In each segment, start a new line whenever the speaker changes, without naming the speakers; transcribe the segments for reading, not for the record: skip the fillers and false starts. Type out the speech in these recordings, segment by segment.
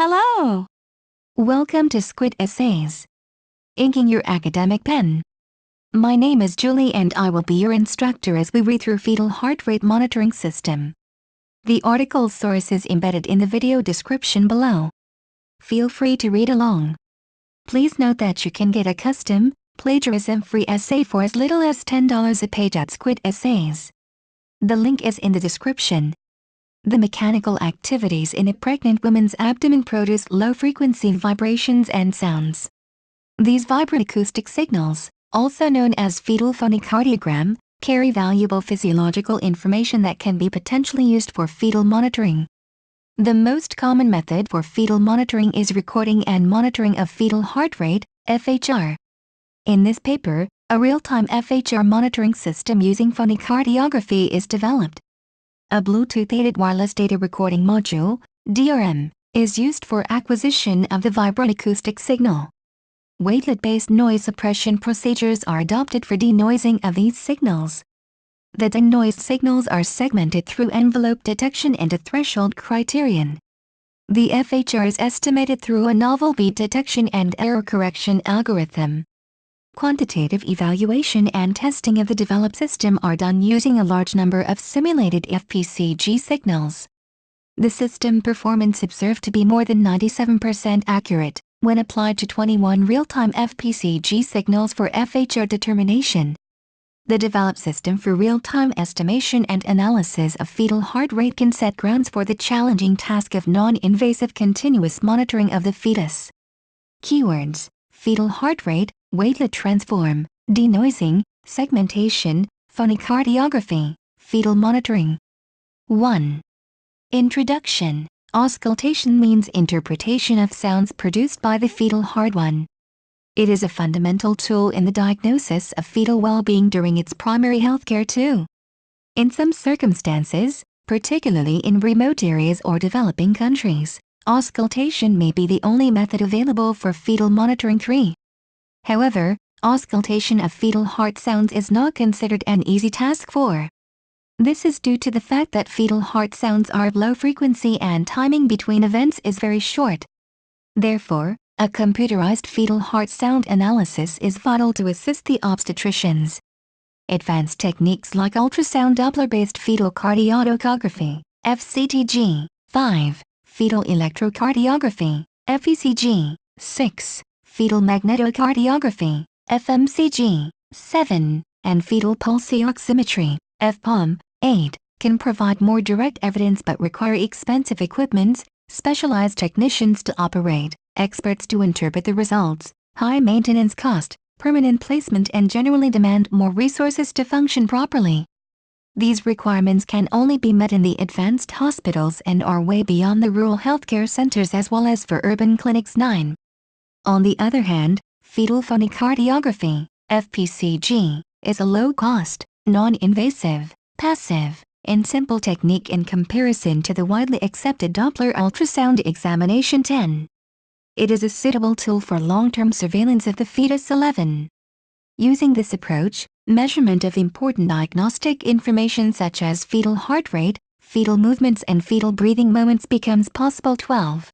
Hello! Welcome to Squid Essays. Inking your academic pen. My name is Julie and I will be your instructor as we read through fetal heart rate monitoring system. The article's source is embedded in the video description below. Feel free to read along. Please note that you can get a custom, plagiarism-free essay for as little as $10 a page at Squid Essays. The link is in the description. The mechanical activities in a pregnant woman's abdomen produce low-frequency vibrations and sounds. These vibroacoustic signals, also known as fetal phonocardiogram, carry valuable physiological information that can be potentially used for fetal monitoring. The most common method for fetal monitoring is recording and monitoring of fetal heart rate, FHR. In this paper, a real-time FHR monitoring system using phonocardiography is developed. A Bluetooth-aided wireless data recording module, DRM, is used for acquisition of the vibroacoustic signal. Wavelet-based noise suppression procedures are adopted for denoising of these signals. The denoised signals are segmented through envelope detection and a threshold criterion. The FHR is estimated through a novel beat detection and error correction algorithm. Quantitative evaluation and testing of the developed system are done using a large number of simulated FPCG signals. The system performance observed to be more than 97% accurate when applied to 21 real-time FPCG signals for FHR determination. The developed system for real-time estimation and analysis of fetal heart rate can set grounds for the challenging task of non-invasive continuous monitoring of the fetus. Keywords: fetal heart rate, wavelet transform, denoising, segmentation, phonocardiography, fetal monitoring. 1. Introduction. Auscultation means interpretation of sounds produced by the fetal heart. It is a fundamental tool in the diagnosis of fetal well-being during its primary healthcare too. In some circumstances, particularly in remote areas or developing countries, auscultation may be the only method available for fetal monitoring. 3. However, auscultation of fetal heart sounds is not considered an easy task for. This is due to the fact that fetal heart sounds are of low frequency and timing between events is very short. Therefore, a computerized fetal heart sound analysis is vital to assist the obstetricians. Advanced techniques like ultrasound Doppler-based fetal cardiography, FCTG, 5, fetal electrocardiography, FECG, 6, fetal magnetocardiography, FMCG, 7, and fetal pulse oximetry, FPOM, 8, can provide more direct evidence but require expensive equipment, specialized technicians to operate, experts to interpret the results, high maintenance cost, permanent placement and generally demand more resources to function properly. These requirements can only be met in the advanced hospitals and are way beyond the rural healthcare centers as well as for urban clinics. 9. On the other hand, fetal phonocardiography, FPCG, is a low-cost, non-invasive, passive, and simple technique in comparison to the widely accepted Doppler ultrasound examination. 10. It is a suitable tool for long-term surveillance of the fetus. 11. Using this approach, measurement of important diagnostic information such as fetal heart rate, fetal movements and fetal breathing moments becomes possible. 12.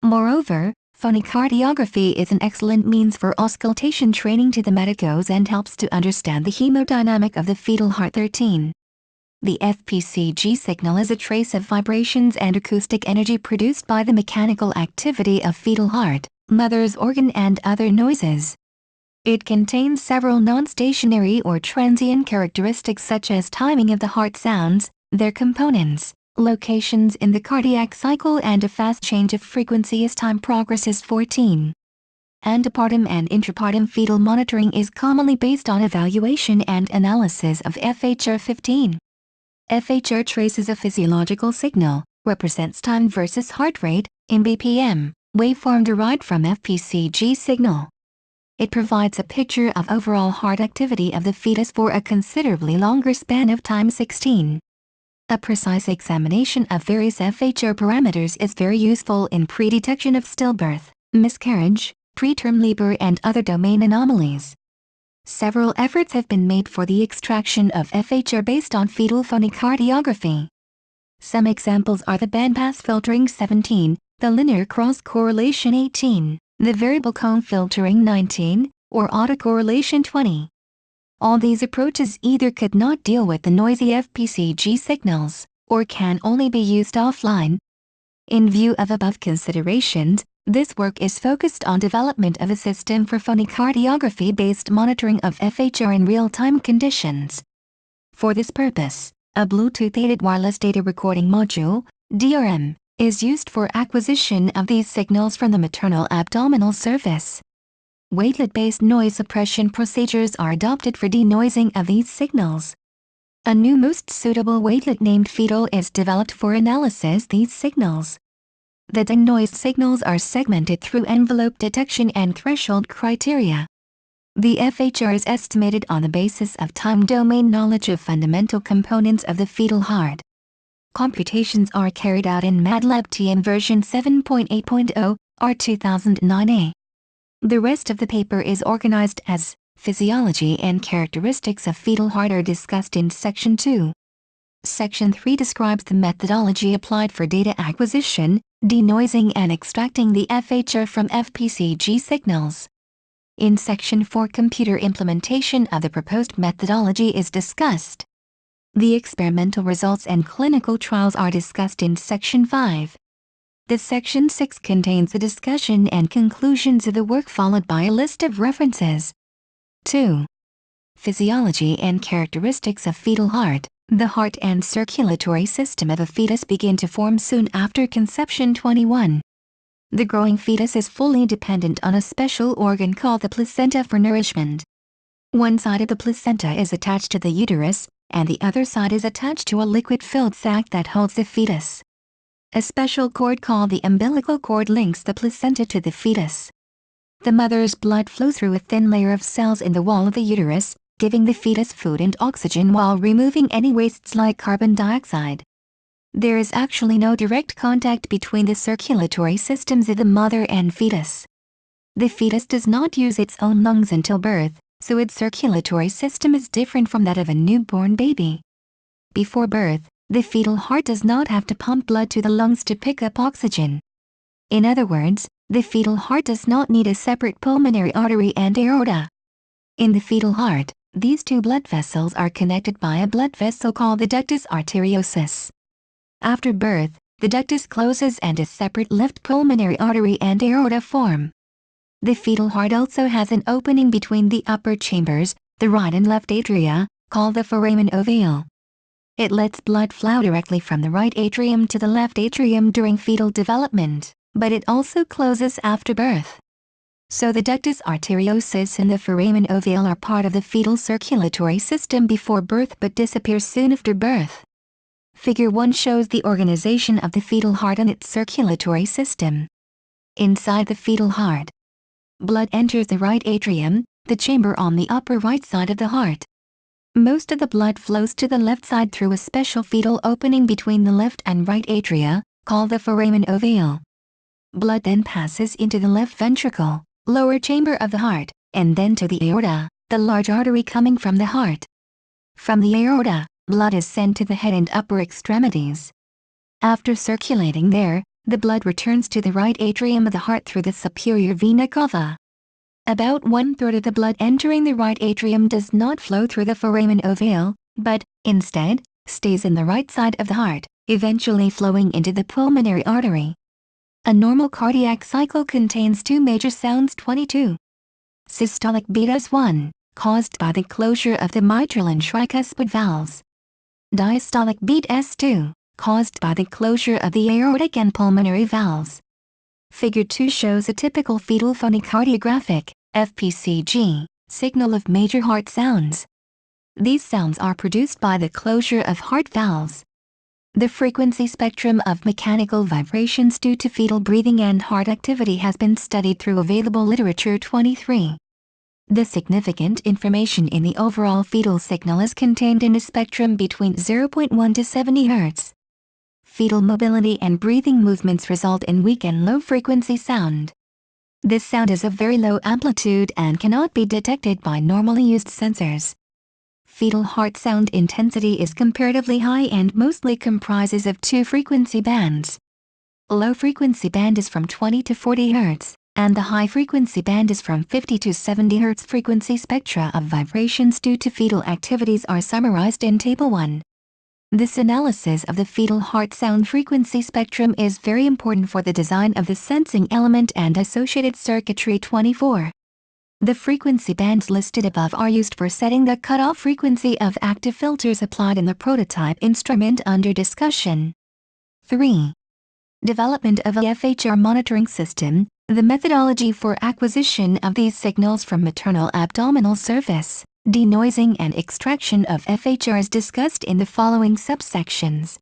Moreover, phonocardiography is an excellent means for auscultation training to the medicos and helps to understand the hemodynamic of the fetal heart. 13. The FPCG signal is a trace of vibrations and acoustic energy produced by the mechanical activity of fetal heart, mother's organ and other noises. It contains several non-stationary or transient characteristics such as timing of the heart sounds, their components, locations in the cardiac cycle and a fast change of frequency as time progresses. 14. Antepartum and intrapartum fetal monitoring is commonly based on evaluation and analysis of FHR. 15. FHR traces a physiological signal, represents time versus heart rate, in BPM, waveform derived from FPCG signal. It provides a picture of overall heart activity of the fetus for a considerably longer span of time. 16. A precise examination of various FHR parameters is very useful in pre-detection of stillbirth, miscarriage, preterm labor and other domain anomalies. Several efforts have been made for the extraction of FHR based on fetal phonocardiography. Some examples are the bandpass filtering 17, the linear cross-correlation 18, the variable cone filtering 19, or autocorrelation 20. All these approaches either could not deal with the noisy FPCG signals, or can only be used offline. In view of above considerations, this work is focused on development of a system for phonocardiography-based monitoring of FHR in real-time conditions. For this purpose, a Bluetooth-aided wireless data recording module, DRM, is used for acquisition of these signals from the maternal abdominal surface. Wavelet-based noise suppression procedures are adopted for denoising of these signals. A new most suitable wavelet named fetal is developed for analysis these signals. The denoised signals are segmented through envelope detection and threshold criteria. The FHR is estimated on the basis of time domain knowledge of fundamental components of the fetal heart. Computations are carried out in MATLAB TM version 7.8.0, R2009A. The rest of the paper is organized as Physiology and Characteristics of Fetal Heart are discussed in Section 2. Section 3 describes the methodology applied for data acquisition, denoising and extracting the FHR from FPCG signals. In Section 4, computer implementation of the proposed methodology is discussed. The experimental results and clinical trials are discussed in Section 5. The Section 6 contains the discussion and conclusions of the work followed by a list of references. 2. Physiology and characteristics of fetal heart. The heart and circulatory system of a fetus begin to form soon after conception. 21. The growing fetus is fully dependent on a special organ called the placenta for nourishment. One side of the placenta is attached to the uterus, and the other side is attached to a liquid-filled sac that holds the fetus. A special cord called the umbilical cord links the placenta to the fetus. The mother's blood flows through a thin layer of cells in the wall of the uterus, giving the fetus food and oxygen while removing any wastes like carbon dioxide. There is actually no direct contact between the circulatory systems of the mother and fetus. The fetus does not use its own lungs until birth, so its circulatory system is different from that of a newborn baby. Before birth, the fetal heart does not have to pump blood to the lungs to pick up oxygen. In other words, the fetal heart does not need a separate pulmonary artery and aorta. In the fetal heart, these two blood vessels are connected by a blood vessel called the ductus arteriosus. After birth, the ductus closes and a separate left pulmonary artery and aorta form. The fetal heart also has an opening between the upper chambers, the right and left atria, called the foramen ovale. It lets blood flow directly from the right atrium to the left atrium during fetal development, but it also closes after birth. So the ductus arteriosus and the foramen ovale are part of the fetal circulatory system before birth but disappear soon after birth. Figure 1 shows the organization of the fetal heart and its circulatory system. Inside the fetal heart, blood enters the right atrium, the chamber on the upper right side of the heart. Most of the blood flows to the left side through a special fetal opening between the left and right atria, called the foramen ovale. Blood then passes into the left ventricle, lower chamber of the heart, and then to the aorta, the large artery coming from the heart. From the aorta, blood is sent to the head and upper extremities. After circulating there, the blood returns to the right atrium of the heart through the superior vena cava. About 1/3 of the blood entering the right atrium does not flow through the foramen ovale, but, instead, stays in the right side of the heart, eventually flowing into the pulmonary artery. A normal cardiac cycle contains two major sounds. 22. Systolic beat S1, caused by the closure of the mitral and tricuspid valves. Diastolic beat S2, caused by the closure of the aortic and pulmonary valves. Figure 2 shows a typical fetal phonocardiographic, FPCG, signal of major heart sounds. These sounds are produced by the closure of heart valves. The frequency spectrum of mechanical vibrations due to fetal breathing and heart activity has been studied through available literature. 23. The significant information in the overall fetal signal is contained in a spectrum between 0.1 to 70 Hz. Fetal mobility and breathing movements result in weak and low-frequency sound. This sound is of very low amplitude and cannot be detected by normally used sensors. Fetal heart sound intensity is comparatively high and mostly comprises of two frequency bands. Low frequency band is from 20 to 40 Hz, and the high frequency band is from 50 to 70 Hz. Frequency spectra of vibrations due to fetal activities are summarized in Table 1. This analysis of the fetal heart sound frequency spectrum is very important for the design of the sensing element and associated circuitry. 24. The frequency bands listed above are used for setting the cutoff frequency of active filters applied in the prototype instrument under discussion. 3. Development of a FHR monitoring system. The methodology for acquisition of these signals from maternal abdominal surface, denoising and extraction of FHR is discussed in the following subsections.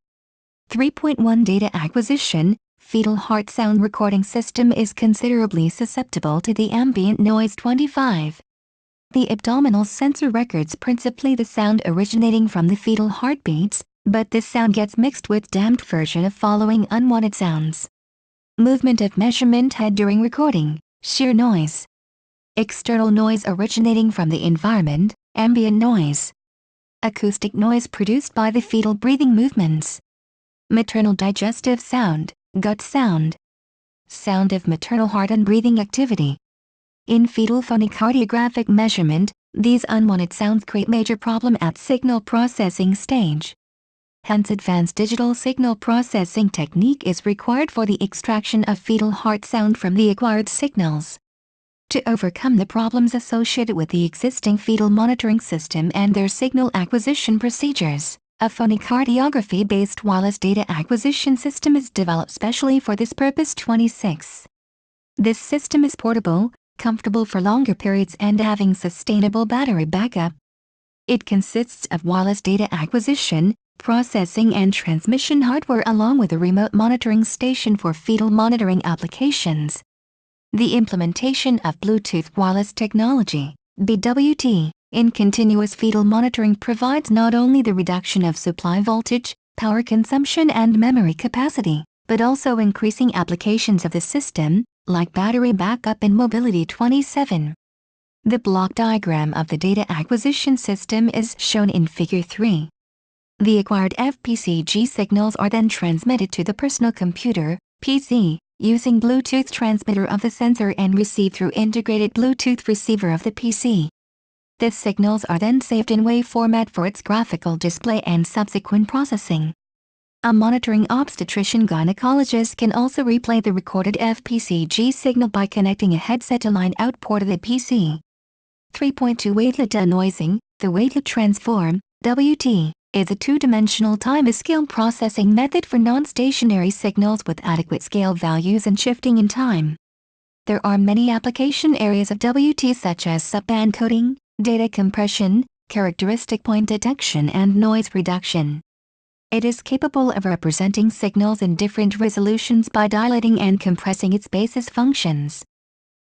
3.1 Data acquisition. Fetal heart sound recording system is considerably susceptible to the ambient noise. 25. The abdominal sensor records principally the sound originating from the fetal heartbeats, but this sound gets mixed with damped version of following unwanted sounds. Movement of measurement head during recording, shear noise. External noise originating from the environment, ambient noise. Acoustic noise produced by the fetal breathing movements. Maternal digestive sound, gut sound. Sound of maternal heart and breathing activity. In fetal phonocardiographic measurement, these unwanted sounds create major problem at signal processing stage. Hence advanced digital signal processing technique is required for the extraction of fetal heart sound from the acquired signals. To overcome the problems associated with the existing fetal monitoring system and their signal acquisition procedures, a phonocardiography-based wireless data acquisition system is developed specially for this purpose. 26. This system is portable, comfortable for longer periods and having sustainable battery backup. It consists of wireless data acquisition, processing and transmission hardware along with a remote monitoring station for fetal monitoring applications. The implementation of Bluetooth wireless technology, BWT, in continuous fetal monitoring provides not only the reduction of supply voltage, power consumption and memory capacity, but also increasing applications of the system, like battery backup and mobility. 27. The block diagram of the data acquisition system is shown in Figure 3. The acquired FPCG signals are then transmitted to the personal computer, PC, using Bluetooth transmitter of the sensor and received through integrated Bluetooth receiver of the PC. The signals are then saved in WAV format for its graphical display and subsequent processing. A monitoring obstetrician gynecologist can also replay the recorded FPCG signal by connecting a headset to line out port of the PC. 3.2 Wavelet denoising. The wavelet transform, WT, is a two-dimensional time-scale processing method for non-stationary signals with adequate scale values and shifting in time. There are many application areas of WT such as subband coding, data compression, characteristic point detection and noise reduction. It is capable of representing signals in different resolutions by dilating and compressing its basis functions.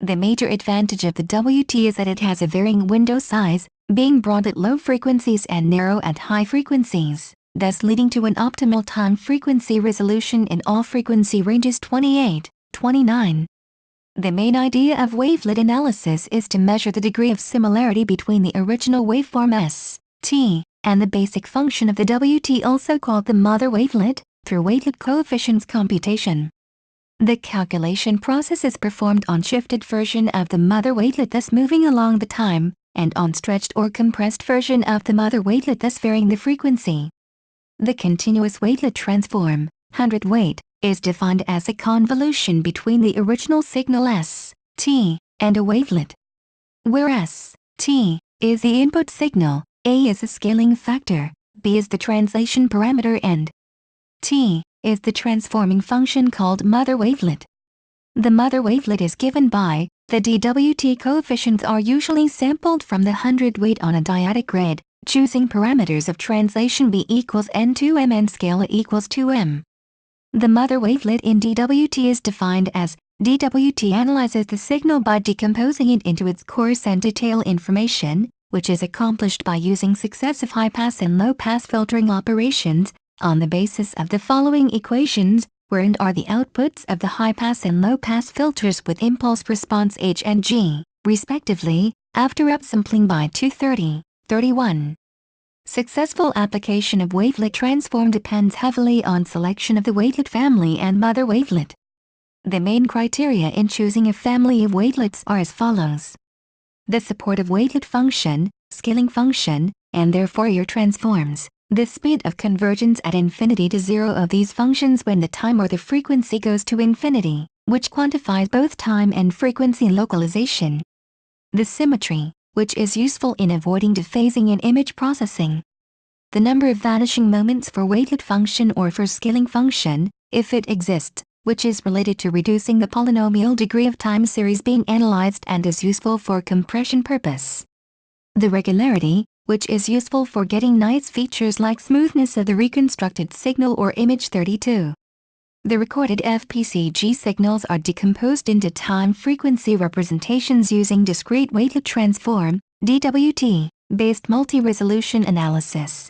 The major advantage of the WT is that it has a varying window size, being broad at low frequencies and narrow at high frequencies, thus leading to an optimal time frequency resolution in all frequency ranges. 28, 29. The main idea of wavelet analysis is to measure the degree of similarity between the original waveform S, T, and the basic function of the WT, also called the mother wavelet, through wavelet coefficients computation. The calculation process is performed on shifted version of the mother wavelet, thus moving along the time, and on stretched or compressed version of the mother wavelet, thus varying the frequency. The continuous wavelet transform, hundredweight, is defined as a convolution between the original signal S, T, and a wavelet. Where S, T, is the input signal, A is the scaling factor, B is the translation parameter and T is the transforming function called mother wavelet. The mother wavelet is given by, the DWT coefficients are usually sampled from the hundredweight on a dyadic grid, choosing parameters of translation B equals N2M and scale A equals 2M. The mother wavelet in DWT is defined as, DWT analyzes the signal by decomposing it into its coarse and detail information, which is accomplished by using successive high-pass and low-pass filtering operations, on the basis of the following equations, wherein are the outputs of the high-pass and low-pass filters with impulse response H and G, respectively, after upsampling by 230, 31. Successful application of wavelet transform depends heavily on selection of the wavelet family and mother wavelet. The main criteria in choosing a family of wavelets are as follows. The support of wavelet function, scaling function, and their Fourier transforms. The speed of convergence at infinity to zero of these functions when the time or the frequency goes to infinity, which quantifies both time and frequency localization. The symmetry, which is useful in avoiding dephasing in image processing. The number of vanishing moments for wavelet function or for scaling function, if it exists, which is related to reducing the polynomial degree of time series being analyzed and is useful for compression purpose. The regularity, which is useful for getting nice features like smoothness of the reconstructed signal or image 32. The recorded FPCG signals are decomposed into time-frequency representations using discrete wavelet transform, DWT, based multi-resolution analysis.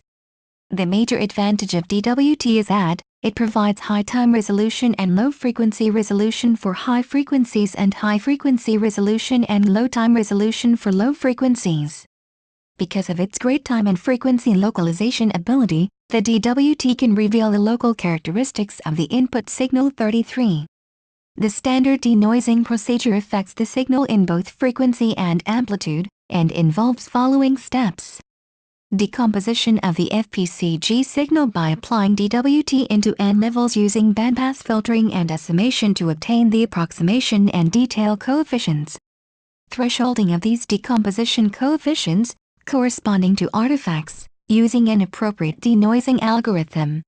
The major advantage of DWT is that it provides high time resolution and low frequency resolution for high frequencies and high frequency resolution and low time resolution for low frequencies. Because of its great time and frequency localization ability, the DWT can reveal the local characteristics of the input signal 33. The standard denoising procedure affects the signal in both frequency and amplitude, and involves following steps. Decomposition of the FPCG signal by applying DWT into N levels using bandpass filtering and a summation to obtain the approximation and detail coefficients. Thresholding of these decomposition coefficients, corresponding to artifacts, using an appropriate denoising algorithm.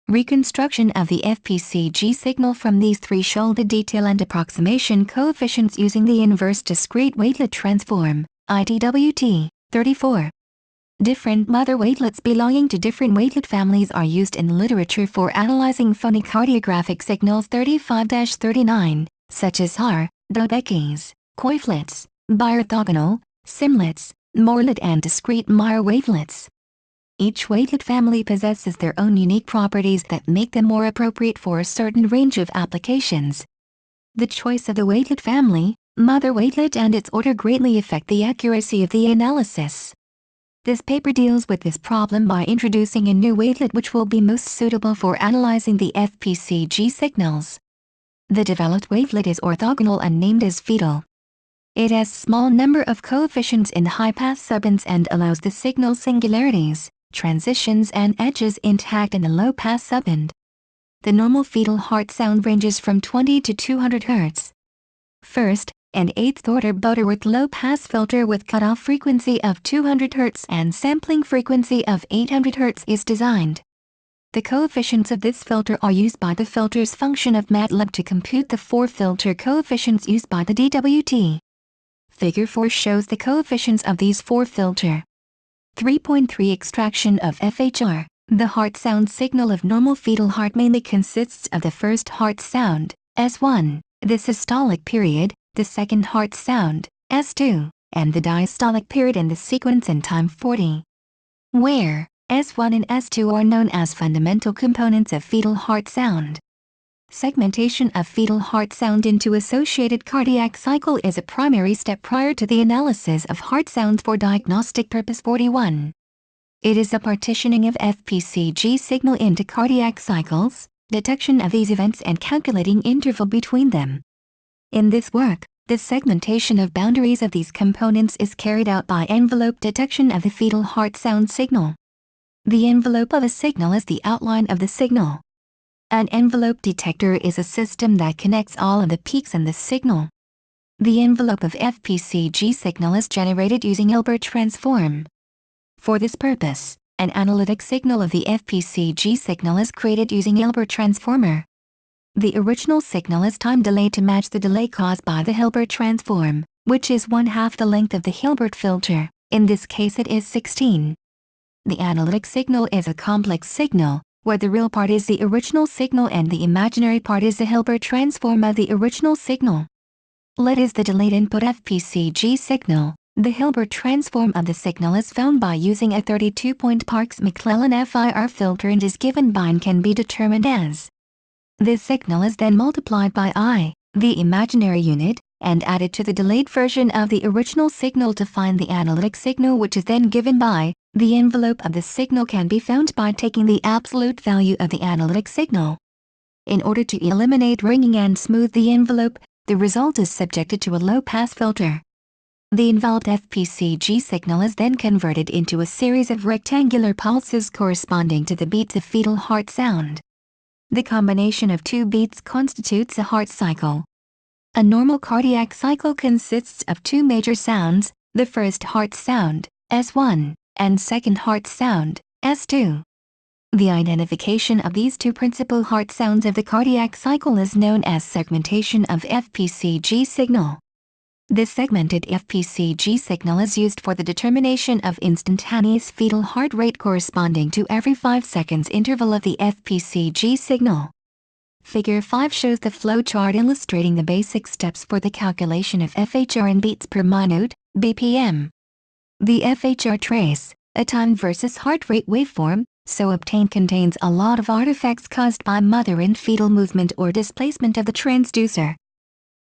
Reconstruction of the FPCG signal from these thresholded detail and approximation coefficients using the inverse discrete wavelet transform, IDWT, 34. Different mother wavelets belonging to different wavelet families are used in literature for analyzing phonocardiographic signals 35-39, such as Haar, Dobekis, coiflets, biorthogonal, simlets, Morlet and discrete Meyer wavelets. Each wavelet family possesses their own unique properties that make them more appropriate for a certain range of applications. The choice of the wavelet family, mother wavelet and its order greatly affect the accuracy of the analysis. This paper deals with this problem by introducing a new wavelet which will be most suitable for analyzing the FPCG signals. The developed wavelet is orthogonal and named as fetal. It has small number of coefficients in high-pass subbands and allows the signal singularities, transitions and edges intact in the low-pass subband. The normal fetal heart sound ranges from 20 to 200 Hz. First, an eighth-order Butterworth low-pass filter with cutoff frequency of 200 Hz and sampling frequency of 800 Hz is designed. The coefficients of this filter are used by the filters function of MATLAB to compute the 4 filter coefficients used by the DWT. Figure 4 shows the coefficients of these 4 filter. 3.3 Extraction of FHR. The heart sound signal of normal fetal heart mainly consists of the first heart sound, S1, the systolic period, the second heart sound, S2, and the diastolic period in the sequence in time 40. Where S1 and S2 are known as fundamental components of fetal heart sound. Segmentation of fetal heart sound into associated cardiac cycle is a primary step prior to the analysis of heart sounds for diagnostic purpose 41. It is the partitioning of FPCG signal into cardiac cycles, detection of these events and calculating interval between them. In this work, the segmentation of boundaries of these components is carried out by envelope detection of the fetal heart sound signal. The envelope of a signal is the outline of the signal. An envelope detector is a system that connects all of the peaks in the signal. The envelope of FPCG signal is generated using Hilbert transform. For this purpose, an analytic signal of the FPCG signal is created using Hilbert transformer. The original signal is time delayed to match the delay caused by the Hilbert transform, which is 1/2 the length of the Hilbert filter, in this case it is 16. The analytic signal is a complex signal, where the real part is the original signal and the imaginary part is the Hilbert transform of the original signal. Let is the delayed input FPCG signal. The Hilbert transform of the signal is found by using a 32-point Parkes-McClellan FIR filter and is given by and can be determined as. This signal is then multiplied by I, the imaginary unit, and added to the delayed version of the original signal to find the analytic signal, which is then given by the envelope of the signal can be found by taking the absolute value of the analytic signal. In order to eliminate ringing and smooth the envelope, the result is subjected to a low-pass filter. The involved FPCG signal is then converted into a series of rectangular pulses corresponding to the beats of fetal heart sound. The combination of two beats constitutes a heart cycle. A normal cardiac cycle consists of two major sounds, the first heart sound, S1, and second heart sound, S2. The identification of these two principal heart sounds of the cardiac cycle is known as segmentation of FPCG signal. This segmented FPCG signal is used for the determination of instantaneous fetal heart rate corresponding to every 5 seconds interval of the FPCG signal. Figure 5 shows the flow chart illustrating the basic steps for the calculation of FHR in beats per minute, BPM. The FHR trace, a time versus heart rate waveform, so obtained contains a lot of artifacts caused by mother and fetal movement or displacement of the transducer.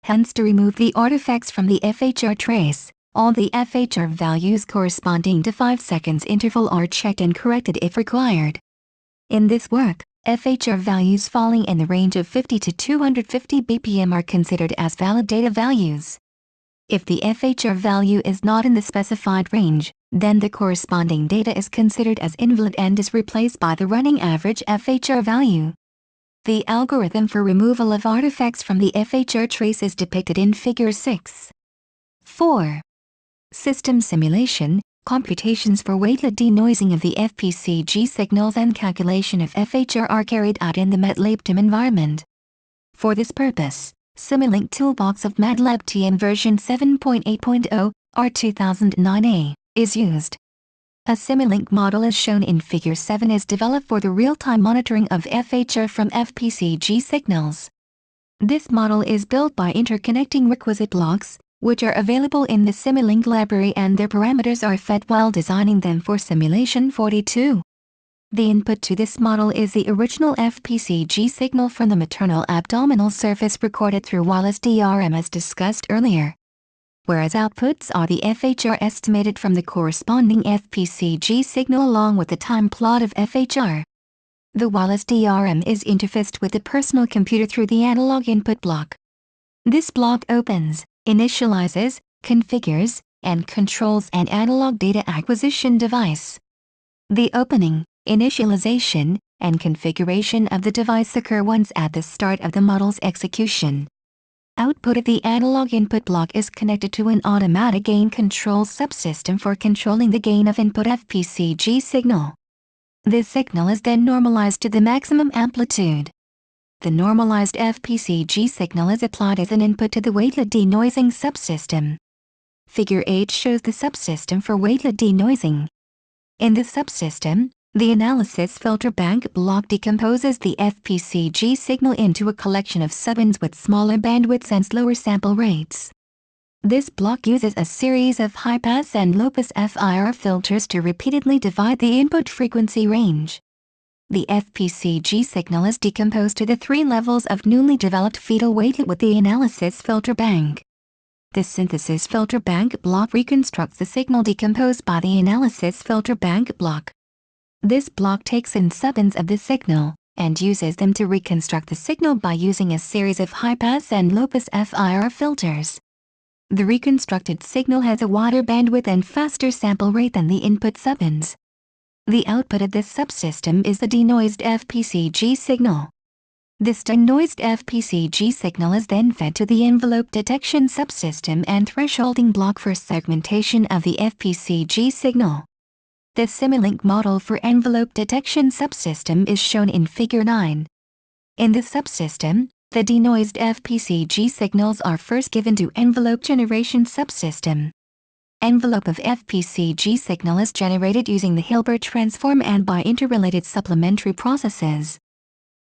Hence, to remove the artifacts from the FHR trace, all the FHR values corresponding to 5 seconds interval are checked and corrected if required. In this work, FHR values falling in the range of 50 to 250 BPM are considered as valid data values. If the FHR value is not in the specified range, then the corresponding data is considered as invalid and is replaced by the running average FHR value. The algorithm for removal of artifacts from the FHR trace is depicted in Figure 6. 4. System simulation, computations for weighted denoising of the FPCG signals and calculation of FHR are carried out in the MATLAB environment. For this purpose, Simulink Toolbox of MATLAB TM version 7.8.0, R2009A, is used. A Simulink model as shown in Figure 7 is developed for the real-time monitoring of FHR from FPCG signals. This model is built by interconnecting requisite blocks, which are available in the Simulink library, and their parameters are fed while designing them for Simulation 42. The input to this model is the original FPCG signal from the maternal abdominal surface recorded through wireless DRM as discussed earlier, whereas outputs are the FHR estimated from the corresponding FPCG signal along with the time plot of FHR. The wireless DRM is interfaced with the personal computer through the analog input block. This block opens, initializes, configures, and controls an analog data acquisition device. The opening, initialization, and configuration of the device occur once at the start of the model's execution. Output of the analog input block is connected to an automatic gain control subsystem for controlling the gain of input FPCG signal. This signal is then normalized to the maximum amplitude. The normalized FPCG signal is applied as an input to the weighted denoising subsystem. Figure 8 shows the subsystem for weighted denoising. In the subsystem, the analysis filter bank block decomposes the FPCG signal into a collection of subbands with smaller bandwidths and slower sample rates. This block uses a series of high-pass and low-pass FIR filters to repeatedly divide the input frequency range. The FPCG signal is decomposed to the 3 levels of newly developed fetal weight with the analysis filter bank. The synthesis filter bank block reconstructs the signal decomposed by the analysis filter bank block. This block takes in subbands of the signal, and uses them to reconstruct the signal by using a series of high-pass and low-pass FIR filters. The reconstructed signal has a wider bandwidth and faster sample rate than the input subbands. The output of this subsystem is the denoised FPCG signal. This denoised FPCG signal is then fed to the envelope detection subsystem and thresholding block for segmentation of the FPCG signal. The Simulink model for envelope detection subsystem is shown in Figure 9. In the subsystem, the denoised FPCG signals are first given to envelope generation subsystem. Envelope of FPCG signal is generated using the Hilbert transform and by interrelated supplementary processes.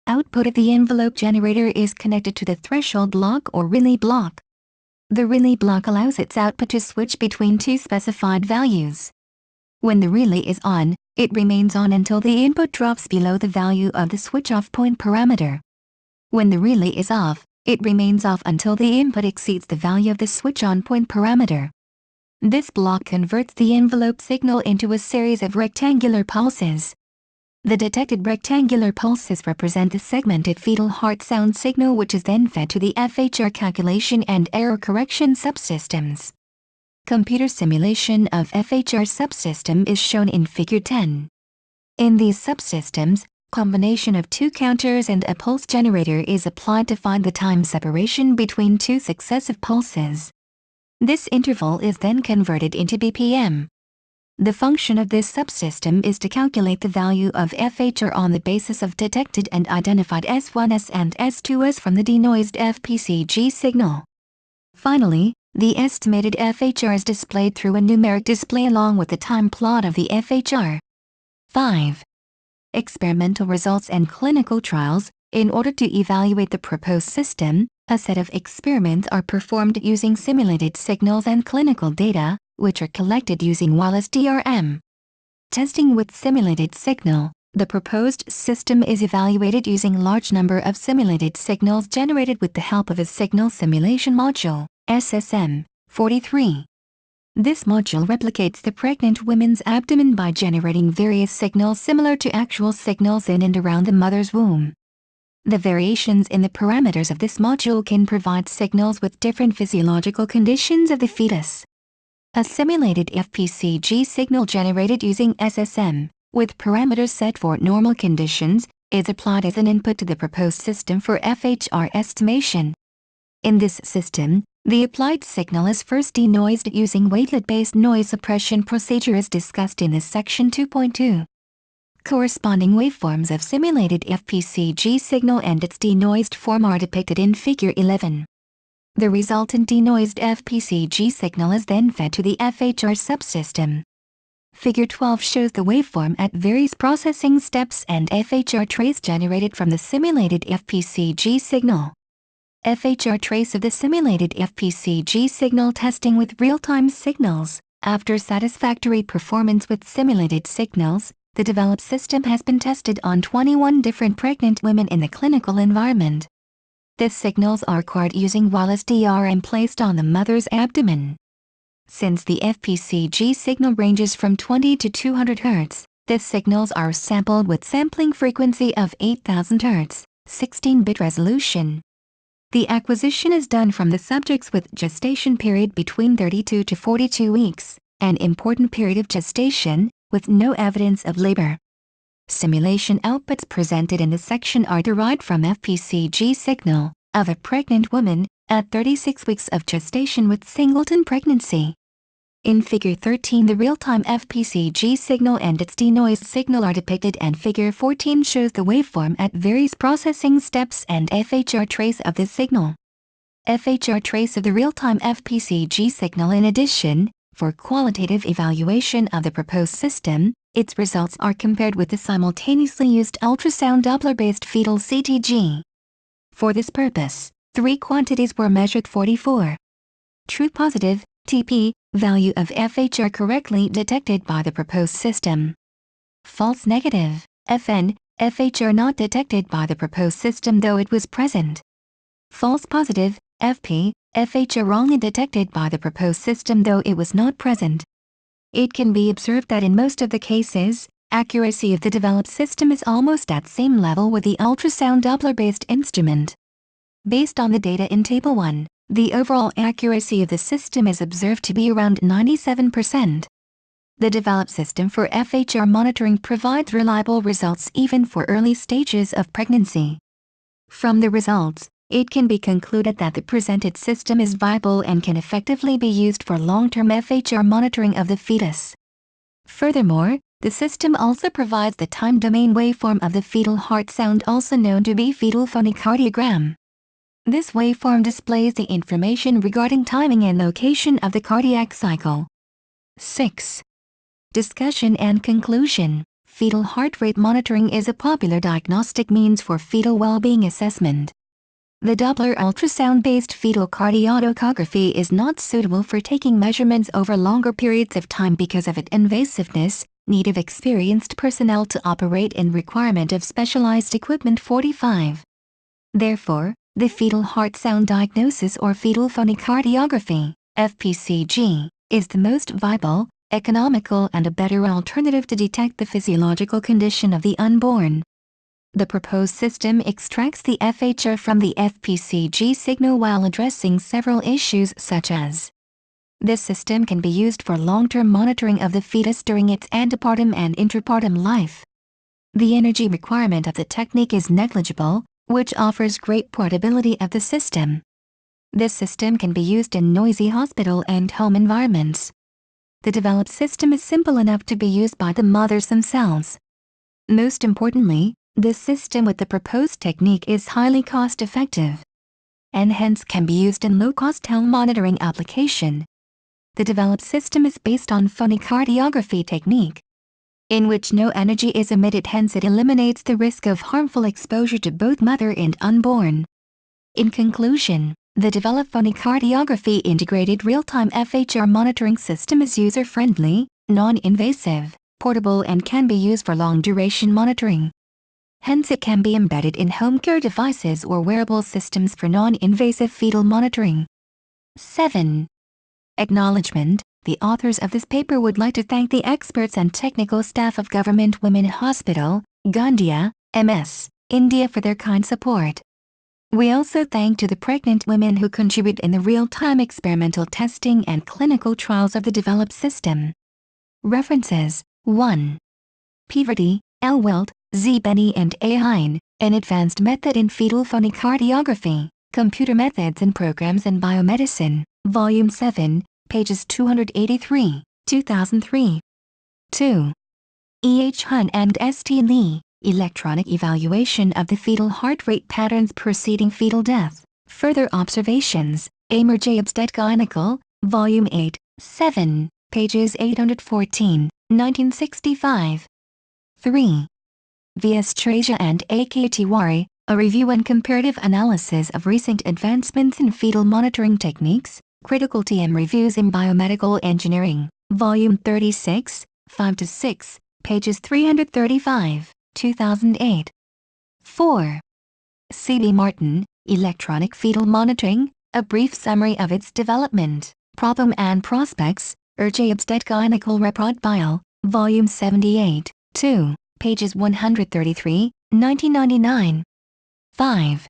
Output of the envelope generator is connected to the threshold block or relay block. The relay block allows its output to switch between 2 specified values. When the relay is on, it remains on until the input drops below the value of the switch-off point parameter. When the relay is off, It remains off until the input exceeds the value of the switch-on point parameter. This block converts the envelope signal into a series of rectangular pulses. The detected rectangular pulses represent the segmented fetal heart sound signal, which is then fed to the FHR calculation and error correction subsystems. Computer simulation of FHR subsystem is shown in Figure 10. In these subsystems, combination of two counters and a pulse generator is applied to find the time separation between two successive pulses. This interval is then converted into BPM. The function of this subsystem is to calculate the value of FHR on the basis of detected and identified S1S and S2S from the denoised FPCG signal. Finally, the estimated FHR is displayed through a numeric display along with the time plot of the FHR. 5. Experimental results and clinical trials. In order to evaluate the proposed system, a set of experiments are performed using simulated signals and clinical data, which are collected using wireless DRM. Testing with simulated signal. The proposed system is evaluated using large number of simulated signals generated with the help of a signal simulation module, SSM 43. This module replicates the pregnant woman's abdomen by generating various signals similar to actual signals in and around the mother's womb. The variations in the parameters of this module can provide signals with different physiological conditions of the fetus. A simulated FPCG signal generated using SSM, with parameters set for normal conditions, is applied as an input to the proposed system for FHR estimation. In this system, the applied signal is first denoised using wavelet-based noise suppression procedure as discussed in this section 2.2. Corresponding waveforms of simulated FPCG signal and its denoised form are depicted in Figure 11. The resultant denoised FPCG signal is then fed to the FHR subsystem. Figure 12 shows the waveform at various processing steps and FHR trace generated from the simulated FPCG signal. FHR trace of the simulated FPCG signal testing with real-time signals. After satisfactory performance with simulated signals, the developed system has been tested on 21 different pregnant women in the clinical environment. The signals are acquired using wireless DRM placed on the mother's abdomen. Since the FPCG signal ranges from 20 to 200 Hz, the signals are sampled with sampling frequency of 8000 Hz, 16-bit resolution. The acquisition is done from the subjects with gestation period between 32 to 42 weeks, an important period of gestation, with no evidence of labor. Simulation outputs presented in this section are derived from FPCG signal of a pregnant woman at 36 weeks of gestation with singleton pregnancy. In Figure 13, the real-time FPCG signal and its denoised signal are depicted, and Figure 14 shows the waveform at various processing steps and FHR trace of the signal. FHR trace of the real-time FPCG signal. In addition, for qualitative evaluation of the proposed system, its results are compared with the simultaneously used ultrasound Doppler-based fetal CTG. For this purpose, three quantities were measured: 44. True positive, TP, value of FHR correctly detected by the proposed system. False negative, FN, FHR not detected by the proposed system though it was present. False positive, FP, FHR wrongly detected by the proposed system though it was not present. It can be observed that in most of the cases, accuracy of the developed system is almost at same level with the ultrasound Doppler-based instrument. Based on the data in Table 1, the overall accuracy of the system is observed to be around 97%. The developed system for FHR monitoring provides reliable results even for early stages of pregnancy. From the results, it can be concluded that the presented system is viable and can effectively be used for long-term FHR monitoring of the fetus. Furthermore, the system also provides the time domain waveform of the fetal heart sound, also known to be fetal phonocardiogram. This waveform displays the information regarding timing and location of the cardiac cycle. 6. Discussion and conclusion. Fetal heart rate monitoring is a popular diagnostic means for fetal well-being assessment. The Doppler ultrasound-based fetal cardiotocography is not suitable for taking measurements over longer periods of time because of its invasiveness, need of experienced personnel to operate, and requirement of specialized equipment. 45. Therefore, The fetal heart sound diagnosis or fetal phonocardiography, FPCG, is the most viable, economical and a better alternative to detect the physiological condition of the unborn. The proposed system extracts the FHR from the FPCG signal while addressing several issues such as: this system can be used for long-term monitoring of the fetus during its antepartum and intrapartum life. The energy requirement of the technique is negligible, which offers great portability of the system. This system can be used in noisy hospital and home environments. The developed system is simple enough to be used by the mothers themselves. Most importantly, this system with the proposed technique is highly cost-effective, and hence can be used in low-cost home monitoring application. The developed system is based on phonocardiography technique, in which no energy is emitted, hence it eliminates the risk of harmful exposure to both mother and unborn. In conclusion, the developed phonocardiography integrated real-time FHR monitoring system is user-friendly, non-invasive, portable and can be used for long-duration monitoring. Hence it can be embedded in home care devices or wearable systems for non-invasive fetal monitoring. 7. Acknowledgement. The authors of this paper would like to thank the experts and technical staff of Government Women Hospital, Gondia, MS, India for their kind support. We also thank to the pregnant women who contribute in the real-time experimental testing and clinical trials of the developed system. References: 1. Peverty, L. Welt, Z. Benny and A. Hein, An Advanced Method in Fetal Phonocardiography, Computer Methods and Programs in Biomedicine, Volume 7, pages 283, 2003. 2. E. H. Hun and S. T. Lee, Electronic Evaluation of the Fetal Heart Rate Patterns Preceding Fetal Death, Further Observations, A9AYTZ2Y03, Volume 8, 7, pages 814, 1965. 3. V.S. Traja and A.K. Tiwari, A Review and Comparative Analysis of Recent Advancements in Fetal Monitoring Techniques, Critical TM Reviews in Biomedical Engineering, Volume 36, 5-6, pages 335, 2008. 4. C.B. Martin, Electronic Fetal Monitoring, A Brief Summary of its Development, Problem and Prospects, ERJABSTETGynecol Report Bio, Volume 78, 2, pages 133, 1999. 5.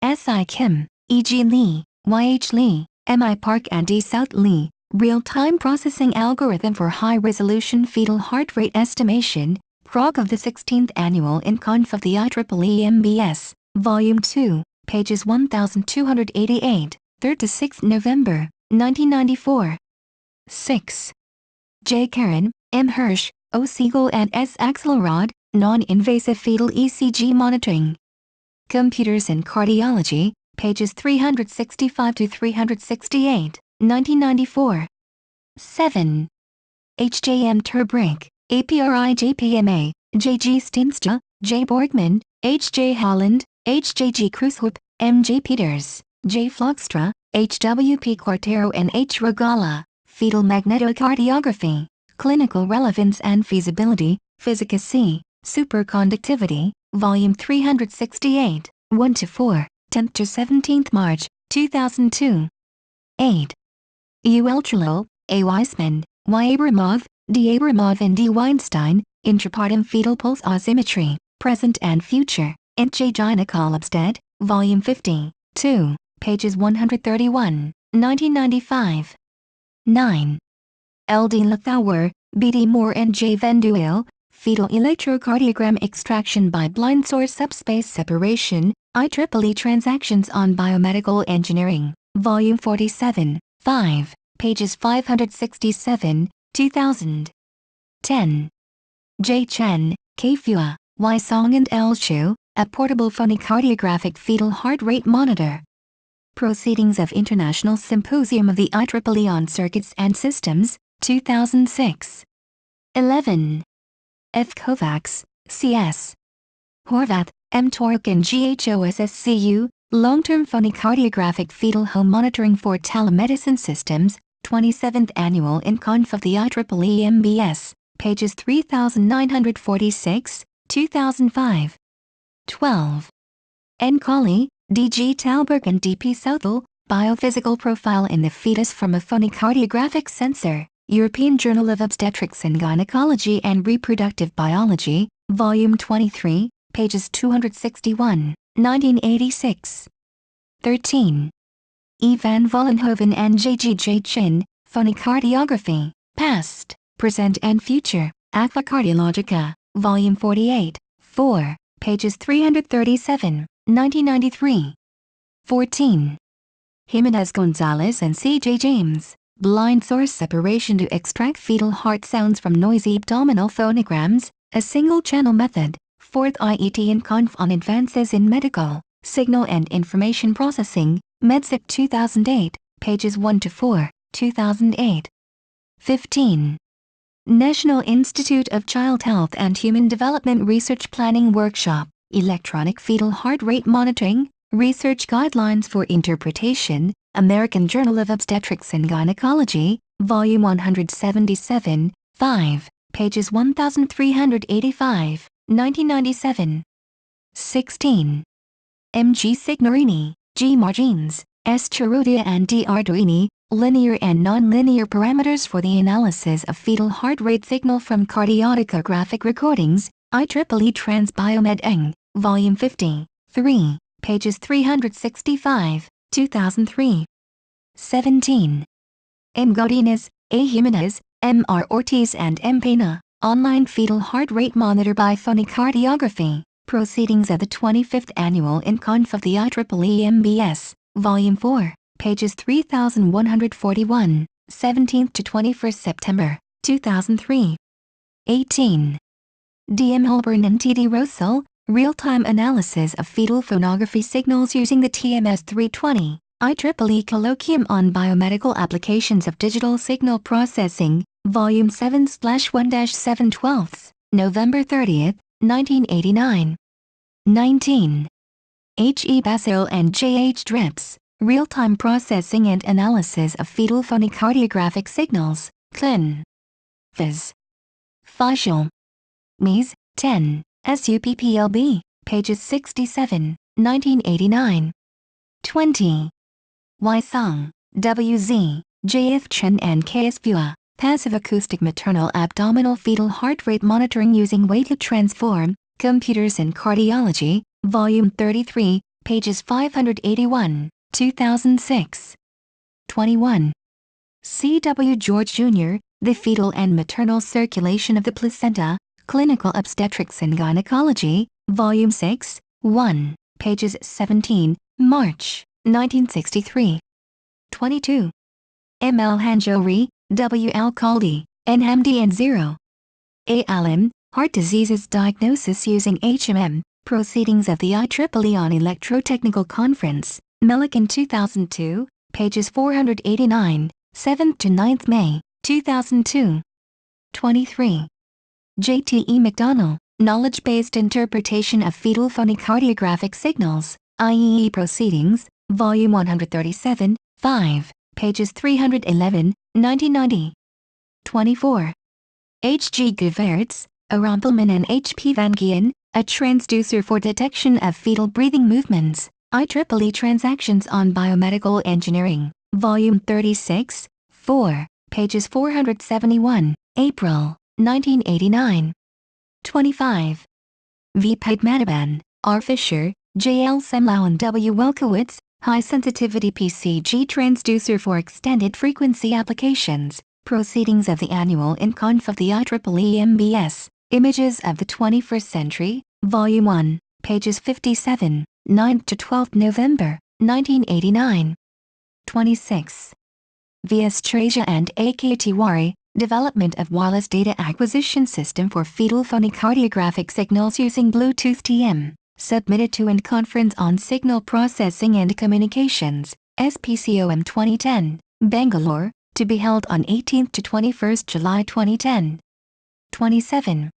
S. I. Kim, E. G. Lee, Y. H. Lee, M. I. Park and D. South Lee, Real-Time Processing Algorithm for High-Resolution Fetal Heart Rate Estimation, Prog of the 16th Annual InConf of the IEEE MBS, Volume 2, pages 1288, 3-6 November, 1994. 6. J. Karen, M. Hirsch, O. Siegel and S. Axelrod, Non-Invasive Fetal ECG Monitoring. Computers in Cardiology, pages 365-368, 1994. 7. H. J. M. Turbrick, APRI JPMA, J. G. Stinstra, J. Borgman, H. J. Holland, H. J. G. Kruswip, M. J. Peters, J. Flockstra, H. W. P. Quartero and H. Regala, Fetal Magnetocardiography, Clinical Relevance and Feasibility, Physicacy, Superconductivity, Volume 368, 1-4, 10-17 March, 2002. 8. U. Eltrilo, A. Weissman, Y. Abramov, D. Abramov and D. Weinstein, Intrapartum Fetal Pulse Oximetry, Present and Future, J. Gynecolobsted, Volume 50, 2, pages 131, 1995. 9. L. D. Lithauer, B. D. Moore and J. Venduil, Fetal Electrocardiogram Extraction by Blind Source Subspace Separation, IEEE Transactions on Biomedical Engineering, Volume 47, 5, pages 567, 2000. 10. J. Chen, K. Fua, Y. Song and L. Shu, A Portable Phonocardiographic Fetal Heart Rate Monitor. Proceedings of International Symposium of the IEEE on Circuits and Systems, 2006. 11. F. Kovacs, C.S. Horvath, M. Tork and GHOSSCU, Long-Term Phonocardiographic Fetal Home Monitoring for Telemedicine Systems, 27th Annual InConf of the IEEE MBS, pages 3946, 2005. 12. N. Colley, D.G. Talberg and D.P. Southall, Biophysical Profile in the Fetus from a Phonocardiographic Sensor, European Journal of Obstetrics and Gynecology and Reproductive Biology, Volume 23, pages 261, 1986. 13. E. van Vollenhoven and J.G.J. Chin, Phonocardiography, Past, Present and Future, Aqua Cardiologica, Volume 48, 4, pages 337, 1993. 14. Jimenez-Gonzalez and C.J. James, Blind Source Separation to Extract Fetal Heart Sounds from Noisy Abdominal Phonograms, a Single-Channel Method, 4th IET in Conf on Advances in Medical, Signal and Information Processing, MedSip 2008, pages 1-4, 2008. 15. National Institute of Child Health and Human Development Research Planning Workshop, Electronic Fetal Heart Rate Monitoring, Research Guidelines for Interpretation, American Journal of Obstetrics and Gynecology, Volume 177, 5, pages 1385, 1997. 16. M. G. Signorini, G. Margines, S. Charutia and D. Arduini, Linear and Nonlinear Parameters for the Analysis of Fetal Heart Rate Signal from Cardiographic Recordings, IEEE Trans Biomed Eng, Volume 50, 3, pages 365, 2003. 17. M. Godinez, A. Jimenez, M. R. Ortiz and M. Pena, Online Fetal Heart Rate Monitor by Phonocardiography, Proceedings of the 25th Annual InConf of the IEEE MBS, Volume 4, pages 3141, 17th to 21st September, 2003. 18. D. M. Holborn and T. D. Russell, Real-Time Analysis of Fetal Phonography Signals using the TMS 320, IEEE Colloquium on Biomedical Applications of Digital Signal Processing, Volume 7/1-7/12, November 30, 1989. 19. H. E. Basil and J. H. Drips, Real-Time Processing and Analysis of Fetal Phonocardiographic Signals, Clin. Phys. Physical. Mies. 10, SUPPLB, pages 67, 1989. 20. Y. Song, W. Z, J. F. Chen and K. S. Bua, Passive Acoustic Maternal Abdominal Fetal Heart Rate Monitoring Using Weighted Transform, Computers in Cardiology, Volume 33, pages 581, 2006. 21. C. W. George Jr., The Fetal and Maternal Circulation of the Placenta, Clinical Obstetrics and Gynecology, Volume 6, 1, pages 17, March, 1963. 22. M. L. Hanjouri, W. L. Caldi, NMD and 0. A. Allen, Heart Diseases Diagnosis Using HMM, Proceedings of the IEEE on Electrotechnical Conference, Millikan 2002, pages 489, 7th to 9th May, 2002. 23. J. T. E. McDonnell, Knowledge-Based Interpretation of Fetal Phonocardiographic Signals, IEE Proceedings, Volume 137, 5, pages 311, 1990. 24. H. G. Gevaerts, A. Rampelman and H. P. Van Gien, A Transducer for Detection of Fetal Breathing Movements, IEEE Transactions on Biomedical Engineering, Volume 36, 4, pages 471, April, 1989. 25. V. Padmanabhan, R. Fisher, J. L. Semlau and W. Welkowitz, High Sensitivity PCG Transducer for Extended Frequency Applications, Proceedings of the Annual InConf of the IEEE MBS, Images of the 21st Century, Volume 1, pages 57, 9th to 12th November, 1989. 26. V. Estrasia and A. K. Tiwari, Development of Wireless Data Acquisition System for Fetal Phonocardiographic Signals using Bluetooth TM, submitted to InConf Conference on Signal Processing and Communications, SPCOM 2010, Bangalore, to be held on 18th to 21st July 2010. 27.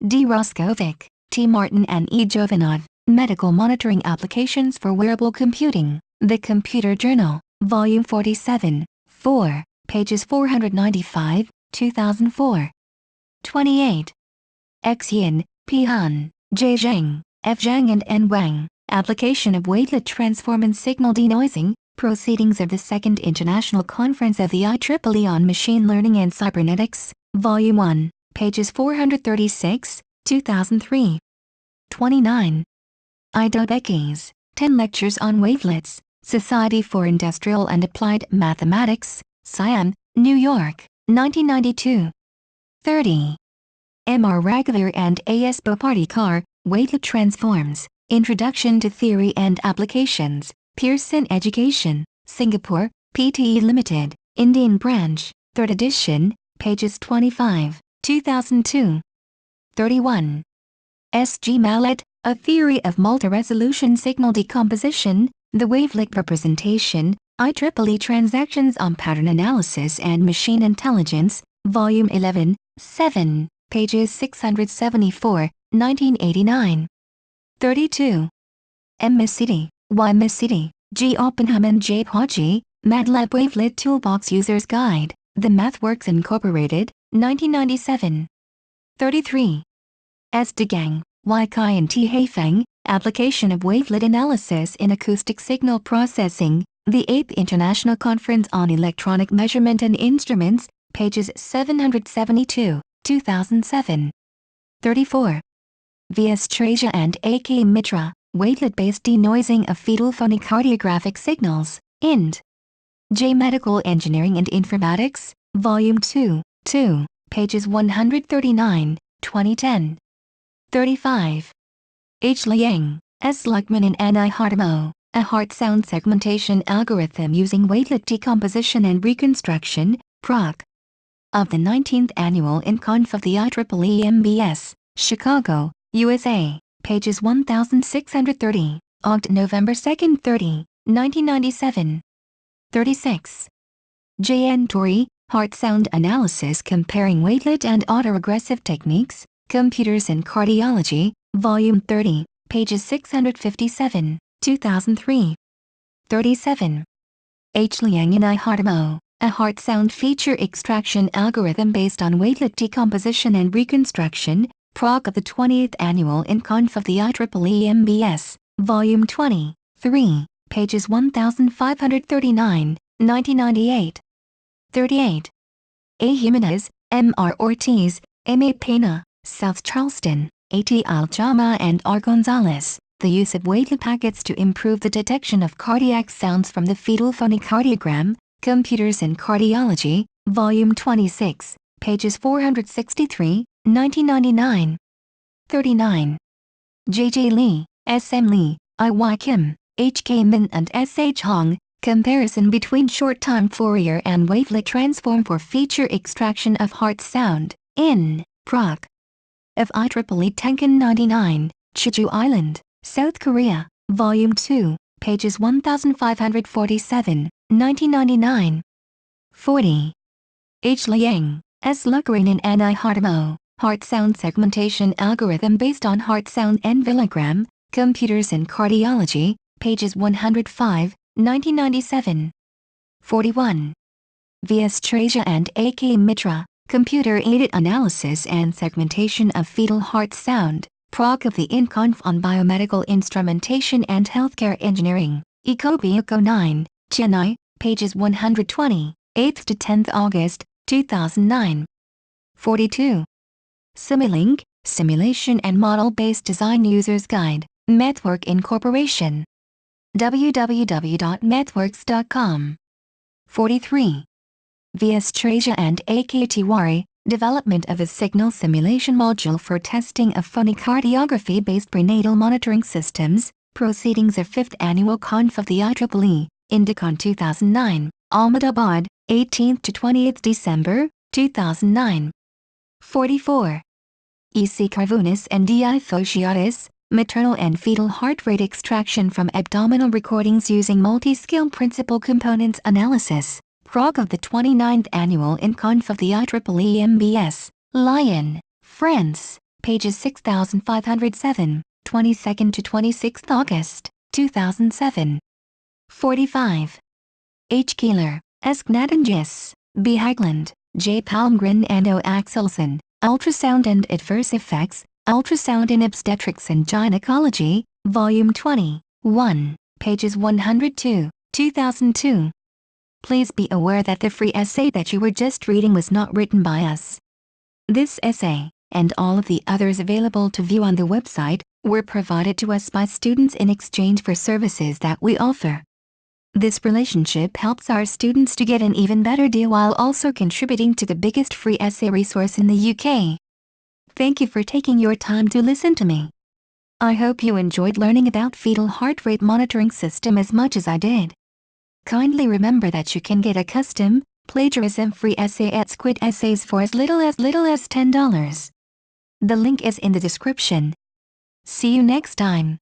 D. Roskovic, T. Martin and E. Jovanov, Medical Monitoring Applications for Wearable Computing, The Computer Journal, Volume 47, 4, pages 495, 2004. 28. X. Yin, P. Han, J. Zhang, F. Zhang and N. Wang, Application of wavelet transform and signal denoising, Proceedings of the Second International Conference of the IEEE on Machine Learning and Cybernetics, Volume 1, pages 436, 2003. 29. A9AYTZ2Y03, 10 Lectures on Wavelets, Society for Industrial and Applied Mathematics, Cyan, New York, 1992. 30. M.R. Raghuvar and A.S. Bopartikar, Wavelet Transforms, Introduction to Theory and Applications, Pearson Education, Singapore, Pte Limited, Indian Branch, 3rd edition, pages 25, 2002. 31. S. G. Mallet, A Theory of Multi-Resolution Signal Decomposition, The Wavelet Representation, IEEE Transactions on Pattern Analysis and Machine Intelligence, Volume 11, 7, pages 674, 1989. 32. M. Masidi, Y. Masidi, G. Oppenheim and J. Poggi, MATLAB Wavelet Toolbox User's Guide, The MathWorks Incorporated, 1997. 33. S. DeGang, Y. Kai and T. Haifeng, Application of Wavelet Analysis in Acoustic Signal Processing, The 8th International Conference on Electronic Measurement and Instruments, pages 772, 2007. 34. V. S. Treja and A. K. Mitra, Wavelet-Based Denoising of Fetal Phonocardiographic Signals, Int. J. Medical Engineering and Informatics, Volume 2, 2, pages 139, 2010. 35. H. Liang, S. Luckman and N. I. Hartmo, A Heart Sound Segmentation Algorithm Using Wavelet Decomposition and Reconstruction, Proc. Of the 19th Annual InConf of the IEEE MBS, Chicago, USA, pages 1630, Oct. November 2, 30, 1997. 36. J. N. Torrey, Heart Sound Analysis Comparing Wavelet and Autoregressive Techniques, Computers in Cardiology, Volume 30, pages 657, 2003. 37. H. Liang and I. Hartmo, A Heart Sound Feature Extraction Algorithm Based on Wavelet Decomposition and Reconstruction, Proc. of the 20th Annual InConf of the IEEE MBS, Volume 20, 3, pages 1539, 1998. 38. A. Jimenez, M. R. Ortiz, M. A. Pena, South Charleston, A. T. Aljama and R. Gonzalez, The Use of Wavelet Packets to Improve the Detection of Cardiac Sounds from the Fetal Phonocardiogram, Computers in Cardiology, Volume 26, pages 463, 1999. 39. J. J. Lee, S. M. Lee, I. Y. Kim, H. K. Min and S. H. Hong, Comparison between Short-Time Fourier and Wavelet Transform for Feature Extraction of Heart Sound, in, Proc. of IEEE Tenkan 99, Jeju Island, South Korea, Volume 2, pages 1547, 1999. 40. H. Liang, S. Luckerin and N. I. Hartmo, Heart Sound Segmentation Algorithm Based on Heart Sound Envelogram, Computers in Cardiology, pages 105, 1997. 41. V. S. Treja and A. K. Mitra, Computer-Aided Analysis and Segmentation of Fetal Heart Sound, Proc. of the InConf on Biomedical Instrumentation and Healthcare Engineering, Ikobe 9, Chennai, pages 120, 8th to 10th August, 2009. 42. Simulink, Simulation and Model-Based Design User's Guide, MathWorks Incorporation. www.mathworks.com. 43. V. S. Treja and A. K. Tiwari, Development of a Signal Simulation Module for Testing of Phonocardiography-Based Prenatal Monitoring Systems, Proceedings of 5th Annual Conf of the IEEE, Indicon 2009, Ahmedabad, 18th to 20th December, 2009. 44. E. C. Carvunas and D. I. Phociatis, Maternal and Fetal Heart Rate Extraction from Abdominal Recordings Using Multi-Scale Principal Components Analysis, Proc. of the 29th Annual InConf of the IEEE MBS, Lyon, France, pages 6507, 22nd to 26th August, 2007. 45. H. Keeler, S. Gnadengis, B. Hagland, J. Palmgren and O. Axelson, Ultrasound and Adverse Effects, Ultrasound in Obstetrics and Gynecology, Volume 21, pages 102, 2002. Please be aware that the free essay that you were just reading was not written by us. This essay, and all of the others available to view on the website, were provided to us by students in exchange for services that we offer. This relationship helps our students to get an even better deal while also contributing to the biggest free essay resource in the UK. Thank you for taking your time to listen to me. I hope you enjoyed learning about fetal heart rate monitoring system as much as I did. Kindly remember that you can get a custom, plagiarism-free essay at Squid Essays for as little as $10. The link is in the description. See you next time.